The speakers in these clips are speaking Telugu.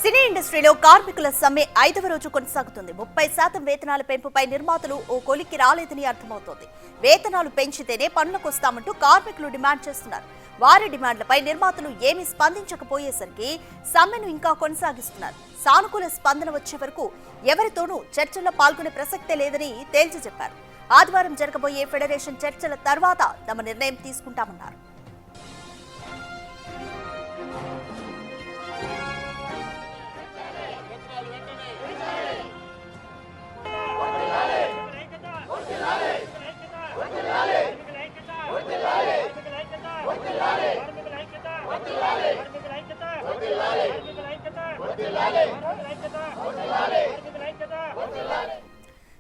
సినీ ఇండస్ట్రీలో కార్మికుల సమ్మె 5వ రోజు కొనసాగుతుంది. 30% వేతనాల పెంపుపై నిర్మాతలు ఓ కొలిక్కి రాలేదని అర్థమవుతోంది. వేతనాలు పెంచితేనే పనులకొస్తామంటూ కార్మికులు డిమాండ్ చేస్తున్నారు. వారి డిమాండ్లపై నిర్మాతలు ఏమీ స్పందించకపోయేసరికి సమ్మెను ఇంకా కొనసాగిస్తున్నారు. సానుకూల స్పందన వచ్చే వరకు ఎవరితోనూ చర్చల్లో పాల్గొనే ప్రసక్తే లేదని తేల్చి చెప్పారు. ఆదివారం జరగబోయే ఫెడరేషన్ చర్చల తర్వాత తమ నిర్ణయం తీసుకుంటామన్నారు.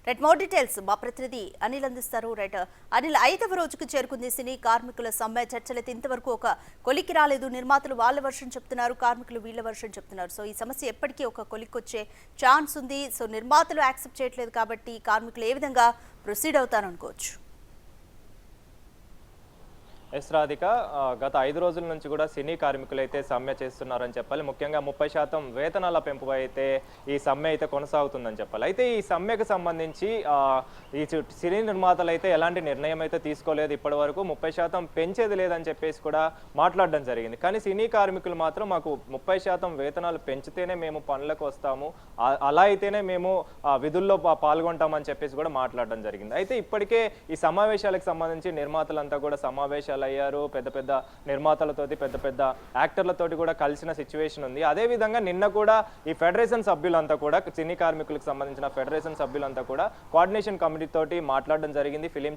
రైట్, మోర్ డీటెయిల్స్ మా ప్రతినిధి అనిల్ అందిస్తారు. రైట్ అనిల్, 5వ రోజుకు చేరుకుంది సినీ కార్మికుల సమ్మె. చర్చలైతే ఇంతవరకు ఒక కొలిక్కి రాలేదు. నిర్మాతలు వాళ్ళ వర్షం చెప్తున్నారు, కార్మికులు వీళ్ళ వర్షం చెప్తున్నారు. సో ఈ సమస్య ఎప్పటికీ ఒక కొలిక్కి వచ్చే ఛాన్స్ ఉంది. సో నిర్మాతలు యాక్సెప్ట్ చేయట్లేదు కాబట్టి కార్మికులు ఏ విధంగా ప్రొసీడ్ అవుతారనుకోవచ్చు? ఎస్ రాధిక, గత 5 రోజుల నుంచి కూడా సినీ కార్మికులు అయితే సమ్మె చేస్తున్నారని చెప్పాలి. ముఖ్యంగా 30% వేతనాల పెంపు అయితే ఈ సమ్మె అయితే కొనసాగుతుందని చెప్పాలి. అయితే ఈ సమ్మెకు సంబంధించి ఈ సినీ నిర్మాతలు అయితే ఎలాంటి నిర్ణయం అయితే తీసుకోలేదు. ఇప్పటి వరకు 30% పెంచేది లేదని చెప్పేసి కూడా మాట్లాడడం జరిగింది. కానీ సినీ కార్మికులు మాత్రం మాకు 30% వేతనాలు పెంచితేనే మేము పనులకు వస్తాము, అలా అయితేనే మేము విధుల్లో పాల్గొంటామని చెప్పేసి కూడా మాట్లాడడం జరిగింది. అయితే ఇప్పటికే ఈ సమావేశాలకు సంబంధించి నిర్మాతలంతా కూడా సమావేశాలు అయ్యారు. పెద్ద పెద్ద నిర్మాతలతోటి, పెద్ద పెద్ద యాక్టర్లతోటి కూడా కలిసిన సిచ్యువేషన్ ఉంది. అదే విధంగా నిన్న కూడా ఈ ఫెడరేషన్ సభ్యులంతా కూడా, సినీ కార్మికులకు సంబంధించిన ఫెడరేషన్ సభ్యులంతా కూడా కోఆర్డినేషన్ కమిటీ తోటి మాట్లాడడం జరిగింది. ఫిలిం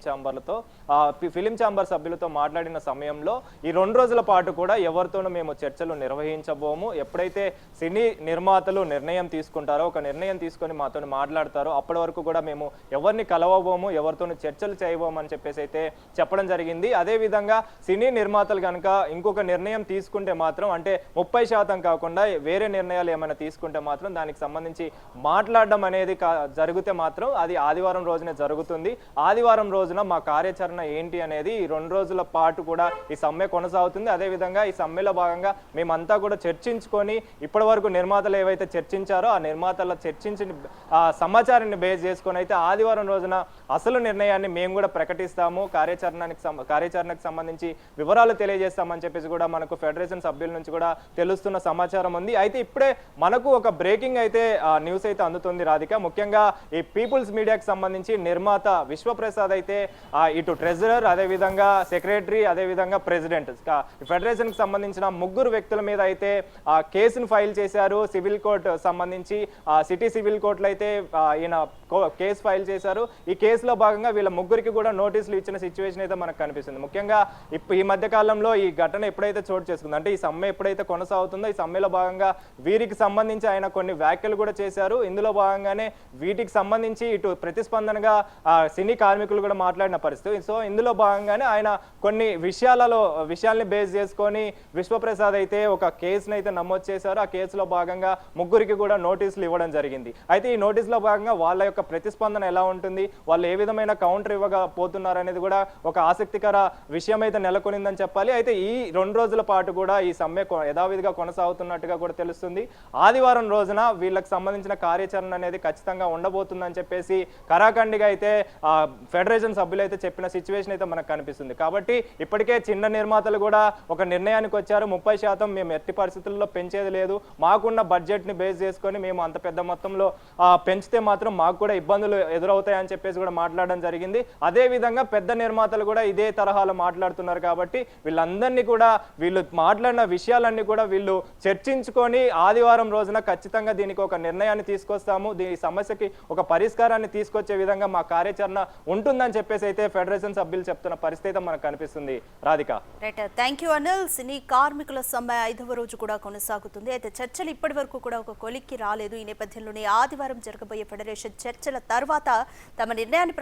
ఛాంబర్ సభ్యులతో మాట్లాడిన సమయంలో ఈ 2 రోజుల పాటు కూడా ఎవరితోనూ మేము చర్చలు నిర్వహించబోము. ఎప్పుడైతే సినీ నిర్మాతలు నిర్ణయం తీసుకుంటారో, ఒక నిర్ణయం తీసుకొని మాతో మాట్లాడతారో అప్పటి వరకు కూడా మేము ఎవరిని కలవబోము, ఎవరితోనూ చర్చలు చేయబోము అని చెప్పేసి అయితే చెప్పడం జరిగింది. అదే విధంగా సినీ నిర్మాతలు కనుక ఇంకొక నిర్ణయం తీసుకుంటే మాత్రం, అంటే 30% కాకుండా వేరే నిర్ణయాలు ఏమైనా తీసుకుంటే మాత్రం దానికి సంబంధించి మాట్లాడడం అనేది జరిగితే మాత్రం అది ఆదివారం రోజునే జరుగుతుంది. ఆదివారం రోజున మా కార్యాచరణ ఏంటి అనేది ఈ 2 రోజుల పాటు కూడా ఈ సమ్మె కొనసాగుతుంది. అదేవిధంగా ఈ సమ్మెలో భాగంగా మేమంతా కూడా చర్చించుకొని, ఇప్పటి వరకు నిర్మాతలు ఏవైతే చర్చించారో ఆ నిర్మాతల చర్చించిన సమాచారాన్ని బేస్ చేసుకొని అయితే ఆదివారం రోజున అసలు నిర్ణయాన్ని మేము కూడా ప్రకటిస్తాము, కార్యాచరణకు సంబంధించి వివరాలు తెలియజేస్తామని చెప్పేసి కూడా మనకు ఫెడరేషన్ సభ్యుల నుంచి కూడా తెలుస్తున్న సమాచారం ఉంది. అయితే ఇప్పుడే మనకు ఒక బ్రేకింగ్ అయితే న్యూస్ అయితే అందుతుంది రాధిక. ముఖ్యంగా ఈ పీపుల్స్ మీడియాకి సంబంధించి నిర్మాత విశ్వప్రసాద్ అయితే ఇటు ట్రెజరర్, అదేవిధంగా సెక్రటరీ, అదేవిధంగా ప్రెసిడెంట్, ఫెడరేషన్ కి సంబంధించిన 3 వ్యక్తుల మీద అయితే కేసును ఫైల్ చేశారు. సివిల్ కోర్టు సంబంధించి సిటీ సివిల్ కోర్టులో అయితే ఈయన కేసు ఫైల్ చేశారు. ఈ కేసులో భాగంగా వీళ్ళ 3కి కూడా నోటీసులు ఇచ్చిన సిచ్యువేషన్ అయితే మనకు కనిపిస్తుంది. ముఖ్యంగా ఈ మధ్య కాలంలో ఈ ఘటన ఎప్పుడైతే చోటు చేసుకుంది, అంటే ఈ సమ్మె ఎప్పుడైతే కొనసాగుతుందో ఈ సమ్మెలో భాగంగా వీరికి సంబంధించి ఆయన కొన్ని వ్యాఖ్యలు కూడా చేశారు. ఇందులో భాగంగానే వీటికి సంబంధించి ఇటు ప్రతిస్పందనగా సినీ కార్మికులు కూడా మాట్లాడిన పరిస్థితి. సో ఇందులో భాగంగానే ఆయన కొన్ని విషయాల్ని బేస్ చేసుకొని విశ్వప్రసాద్ అయితే ఒక కేసును అయితే నమోదు చేశారు. ఆ కేసులో భాగంగా 3కి కూడా నోటీసులు ఇవ్వడం జరిగింది. అయితే ఈ నోటీసులో భాగంగా వాళ్ళ యొక్క ప్రతిస్పందన ఎలా ఉంటుంది, వాళ్ళు ఏ విధమైన కౌంటర్ ఇవ్వకపోతున్నారు అనేది కూడా ఒక ఆసక్తికర విషయం అయితే నెలకొనిందని చెప్పాలి. అయితే ఈ 2 రోజుల పాటు కూడా ఈ సమ్మె యథావిధిగా కొనసాగుతున్నట్టుగా కూడా తెలుస్తుంది. ఆదివారం రోజున వీళ్ళకి సంబంధించిన కార్యాచరణ అనేది ఖచ్చితంగా ఉండబోతుందని చెప్పేసి కరాఖండిగా అయితే ఫెడరేషన్ సభ్యులు అయితే చెప్పిన సిచ్యువేషన్ అయితే మనకు కనిపిస్తుంది. కాబట్టి ఇప్పటికే చిన్న నిర్మాతలు కూడా ఒక నిర్ణయానికి వచ్చారు. 30% మేము ఎట్టి పరిస్థితుల్లో పెంచేది లేదు, మాకున్న బడ్జెట్ ని బేస్ చేసుకొని మేము అంత పెద్ద మొత్తంలో పెంచితే మాత్రం మాకు కూడా ఇబ్బందులు ఎదురవుతాయని చెప్పేసి కూడా మాట్లాడడం జరిగింది. అదే విధంగా పెద్ద నిర్మాతలు కూడా ఇదే తరహాలో మాట్లాడుతున్నారు. కాబట్టి వీళ్ళందరినీ కూడా, వీళ్ళు మాట్లాడిన విషయాలన్నీ కూడా వీళ్ళు చర్చించుకొని ఆదివారం రోజున ఖచ్చితంగా దీనికి ఒక నిర్ణయాన్ని తీసుకొస్తాము, దీని సమస్యకి ఒక పరిష్కారాన్ని తీసుకొచ్చే విధంగా మా కార్యాచరణ ఉంటుందని చెప్పేసి అయితే ఫెడరేషన్ సభ్యులు చెప్తున్న పరిస్థితి మనకు కనిపిస్తుంది Radhika. Right, thank you Anil. సినీ కార్మికుల సమ్మె 5వ రోజు కూడా కొనసాగుతుంది. అయితే చర్చలు ఇప్పటి వరకు కూడా ఒక కొలిక్కి రాలేదు. ఈ నేపథ్యంలోనే ఆదివారం జరగబోయే ఫెడరేషన్ చర్చల తర్వాత తమ నిర్ణయాన్ని